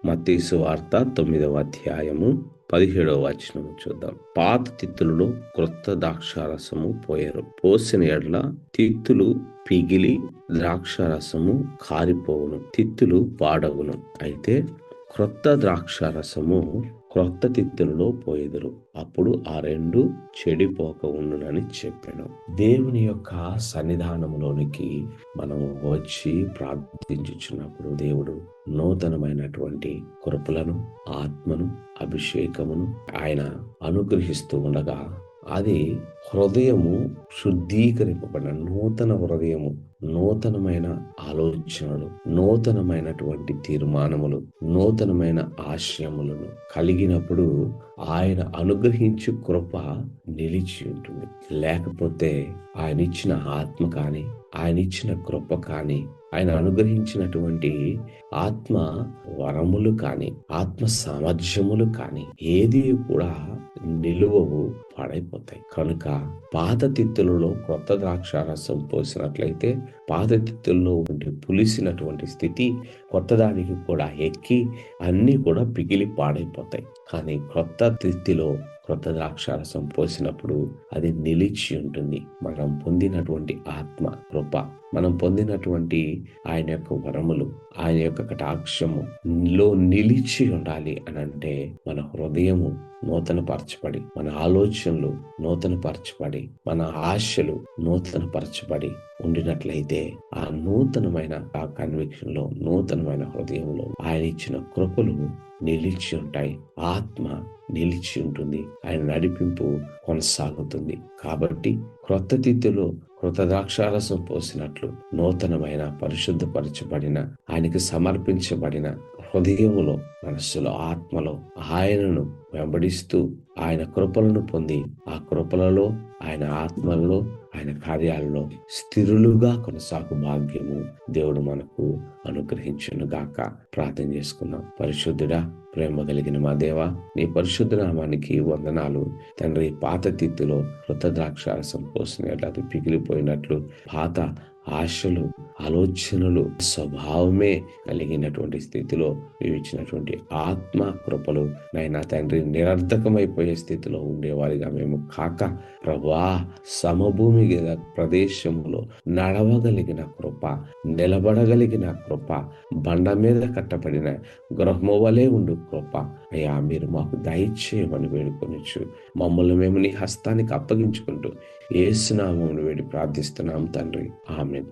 మత్తయి సువార్త 9వ అధ్యాయము 17వ వచనం చూద్దాం. పాత తిత్తులలో క్రొత్త ద్రాక్షారసము పోయరు, పోసిన ఎడల తిత్తులు పిగిలి ద్రాక్షారసము కారిపోవును, తిత్తులు పాడవును. అయితే క్రొత్త ద్రాక్షారసము క్రొత్త తిత్తులలో పోయెదరు, అప్పుడు ఆ రెండు చెడిపోక ఉండునని చెప్పాను. దేవుని యొక్క సన్నిధానంలోనికి మనము వచ్చి ప్రార్థించుచున్నప్పుడు దేవుడు నూతనమైనటువంటి కృపలను, ఆత్మను, అభిషేకమును ఆయన అనుగ్రహిస్తూ ఉండగా అది హృదయము శుద్ధీకరింపబడిన నూతన హృదయము, నూతనమైన ఆలోచనలు, నూతనమైనటువంటి తీర్మానములు, నూతనమైన ఆశయములను కలిగినప్పుడు ఆయన అనుగ్రహించు కృప నిలిచి ఉంటుంది. లేకపోతే ఆయన ఇచ్చిన ఆత్మ కానీ, ఆయన ఇచ్చిన కృప కానీ, ఆయన అనుగ్రహించినటువంటి ఆత్మ వరములు కానీ, ఆత్మ సామర్థ్యములు కానీ ఏది కూడా నిలువవు, పాడైపోతాయి. కనుక పాత తిత్తులలో క్రొత్త ద్రాక్షారసం పోసినట్లయితే పాత తిత్తుల్లో ఉండి పులిసినటువంటి స్థితి కొత్త దానికి కూడా ఎక్కి అన్నీ కూడా పిగిలి పాడైపోతాయి. కానీ క్రొత్త తిత్తిలో క్రొత్త ద్రాక్షారసం పోసినప్పుడు అది నిలిచి ఉంటుంది. మనం పొందినటువంటి ఆత్మ కృప, మనం పొందినటువంటి ఆయన యొక్క వరములు, ఆయన యొక్క కటాక్షములో నిలిచి ఉండాలి అని అంటే మన హృదయము నూతనపరచబడి, మన ఆలోచనలు నూతనపరచబడి, మన ఆశలు నూతనపరచబడి ఉండినట్లయితే ఆ నూతనమైన ఆ కన్విక్షన్ లో, నూతనమైన హృదయంలో ఆయన ఇచ్చిన కృపలు నిలిచి ఉంటాయి. ఆత్మ నిలిచి ఉంటుంది. ఆయన నడిపింపు కొనసాగుతుంది. కాబట్టి క్రొత్త తిత్తిలో కృత ద్రాక్షారసం పోసినట్లు నూతనమైన పరిశుద్ధపరచబడిన, ఆయనకి సమర్పించబడిన హృదయములో, మనస్సులో, ఆత్మలో ఆయనను వెంబడిస్తూ ఆయన కృపలను పొంది ఆ కృపలలో, ఆయన ఆత్మలలో, ఆయన కార్యాలలో స్థిరులుగా కొనసాగు భాగ్యము దేవుడు మనకు అనుగ్రహించును గాక. ప్రార్థన చేసుకుందాం. పరిశుద్ధుడా, ప్రేమ కలిగిన మా దేవా, నీ పరిశుద్ధ నామానికి వందనాలు తండ్రి. పాత తిత్తిలో కృత ద్రాక్షారసం పోసిన అది పిగిలిపోయినట్లు పాత ఆశలు, ఆలోచనలు, స్వభావమే కలిగినటువంటి స్థితిలో నీవు ఇచ్చినటువంటి ఆత్మ కృపలు నైనా తండ్రి నిరర్ధకమైపోయే స్థితిలో ఉండేవారిగా మేము కాక ప్రభువా, సమభూమి ప్రదేశంలో నడవగలిగిన కృప, నిలబడగలిగిన కృప, బండ మీద కట్టబడిన గృహము వలె ఉండు కృప అయ్యా మీరు మాకు దయచేయమని వేడుకొనొచ్చు. మమ్మల్ని మేము నీ హస్తానికి అప్పగించుకుంటూ యేసు నామమున వేడి ప్రార్థిస్తున్నాం తండ్రి. ఆమేన్.